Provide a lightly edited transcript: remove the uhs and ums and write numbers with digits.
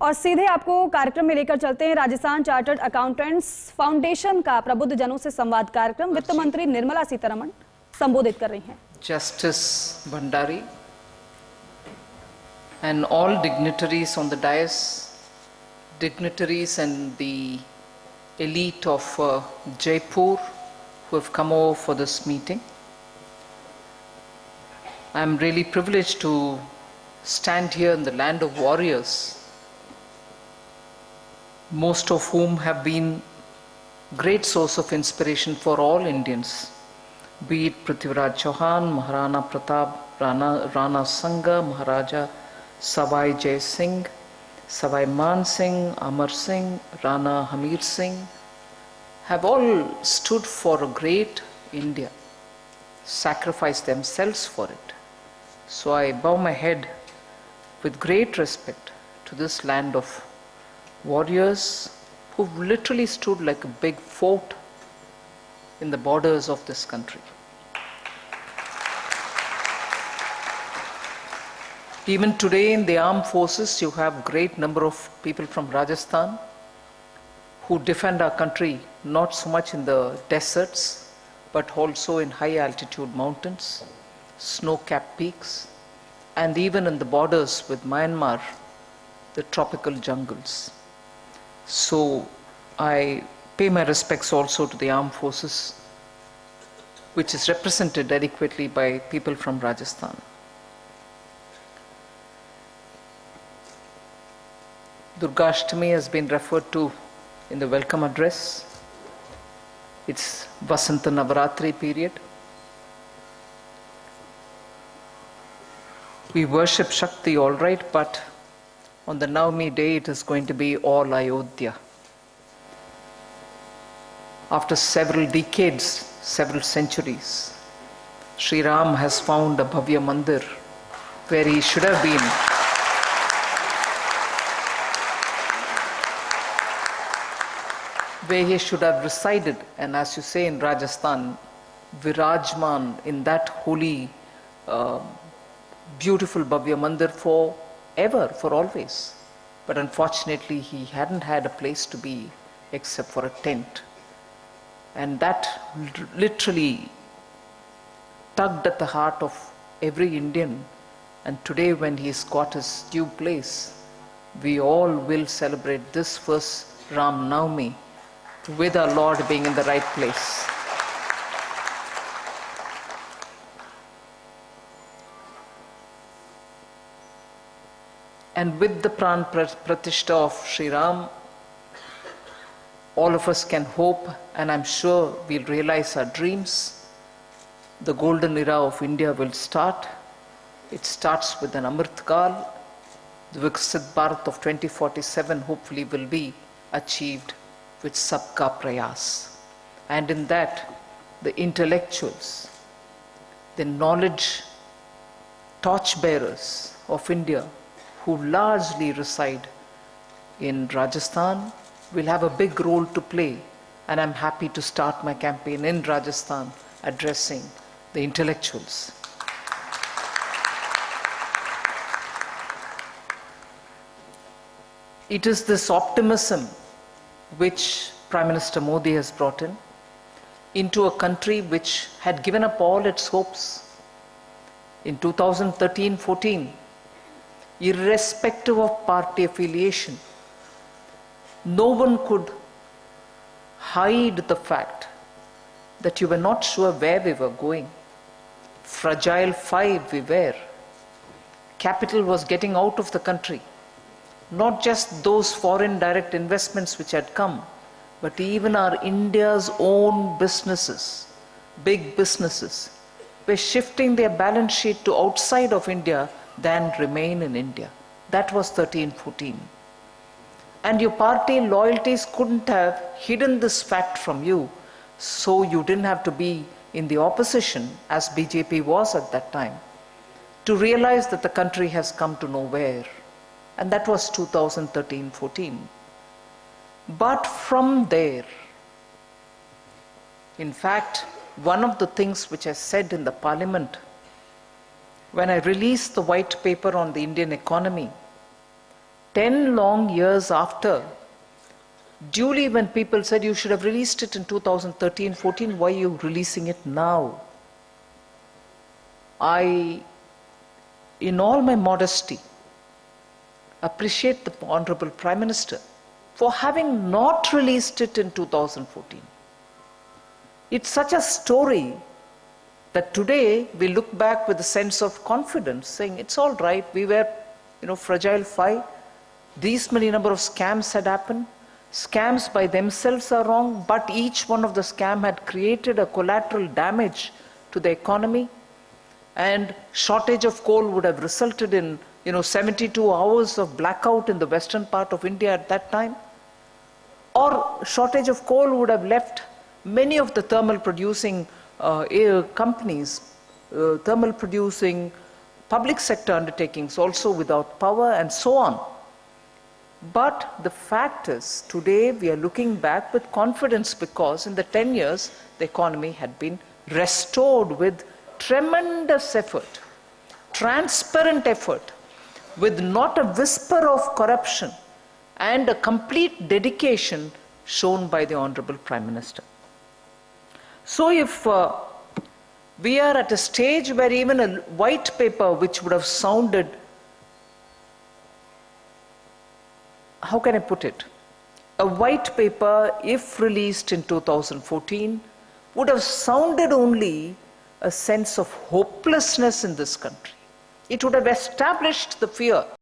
और सीधे आपको कार्यक्रम में लेकर चलते हैं राजस्थान चार्टर्ड अकाउंटेंट्स फाउंडेशन का प्रबुद्ध जनों से संवाद कार्यक्रम। वित्त मंत्री निर्मला सीतारमण संबोधित कर रही हैं। Justice Bhandari and all dignitaries on the dais, dignitaries and the elite of Jaipur who have come over for this meeting. I am really privileged to stand here in the land of warriors, most of whom have been great source of inspiration for all Indians, be it Prithviraj Chauhan, Maharana Pratap, Rana Sanga, Maharaja Savai Jai Singh, Savai Man Singh, Amar Singh, Rana Hamir Singh, have all stood for a great India, sacrificed themselves for it. So I bow my head with great respect to this land of warriors who've literally stood like a big fort in the borders of this country. Even today in the armed forces, you have great number of people from Rajasthan who defend our country, not so much in the deserts, but also in high altitude mountains, snow-capped peaks, and even in the borders with Myanmar, the tropical jungles. So I pay my respects also to the armed forces, which is represented adequately by people from Rajasthan. Durgashtami has been referred to in the welcome address. It's Vasanta Navaratri period. We worship Shakti all right, but on the Navami day it is going to be all Ayodhya. After several decades, several centuries, Sri Ram has found a Bhavya Mandir where he should have been. Where he should have resided, and as you say in Rajasthan, Virajman in that holy, beautiful Bhavya Mandir forever, for always. But unfortunately, he hadn't had a place to be except for a tent. And that literally tugged at the heart of every Indian. And today, when he's got his due place, we all will celebrate this first Ram Navami with our Lord being in the right place. And with the Pran Pratishtha of Sri Ram, all of us can hope, and I'm sure we'll realize our dreams. The golden era of India will start. It starts with an Amrit Kal. The Viksit Bharat of 2047 hopefully will be achieved with Sabka Prayas. And in that, the intellectuals, the knowledge torchbearers of India who largely reside in Rajasthan will have a big role to play. And I'm happy to start my campaign in Rajasthan addressing the intellectuals. It is this optimism which Prime Minister Modi has brought into a country which had given up all its hopes. In 2013-14, irrespective of party affiliation, no one could hide the fact that you were not sure where we were going. Fragile five we were. Capital was getting out of the country. Not just those foreign direct investments which had come, but even our India's own businesses, big businesses, were shifting their balance sheet to outside of India than remain in India. That was 13-14. And your party loyalties couldn't have hidden this fact from you, so you didn't have to be in the opposition, as BJP was at that time, to realize that the country has come to nowhere. And that was 2013-14. But from there, in fact, one of the things which I said in the parliament when I released the white paper on the Indian economy 10 long years after, duly when people said you should have released it in 2013-14, why are you releasing it now? I, in all my modesty, appreciate the Honorable Prime Minister for having not released it in 2014. It's such a story that today we look back with a sense of confidence, saying it's all right, we were, fragile five. These many number of scams had happened. Scams by themselves are wrong, but each one of the scam had created a collateral damage to the economy, and shortage of coal would have resulted in 72 hours of blackout in the western part of India at that time, or shortage of coal would have left many of the thermal producing companies, thermal producing public sector undertakings also without power, and so on. But the fact is, today we are looking back with confidence because in the 10 years, the economy had been restored with tremendous effort, transparent effort, with not a whisper of corruption, and a complete dedication shown by the Honorable Prime Minister. So if we are at a stage where even a white paper which would have sounded, how can I put it? A white paper, if released in 2014, would have sounded only a sense of hopelessness in this country. It would have established the fear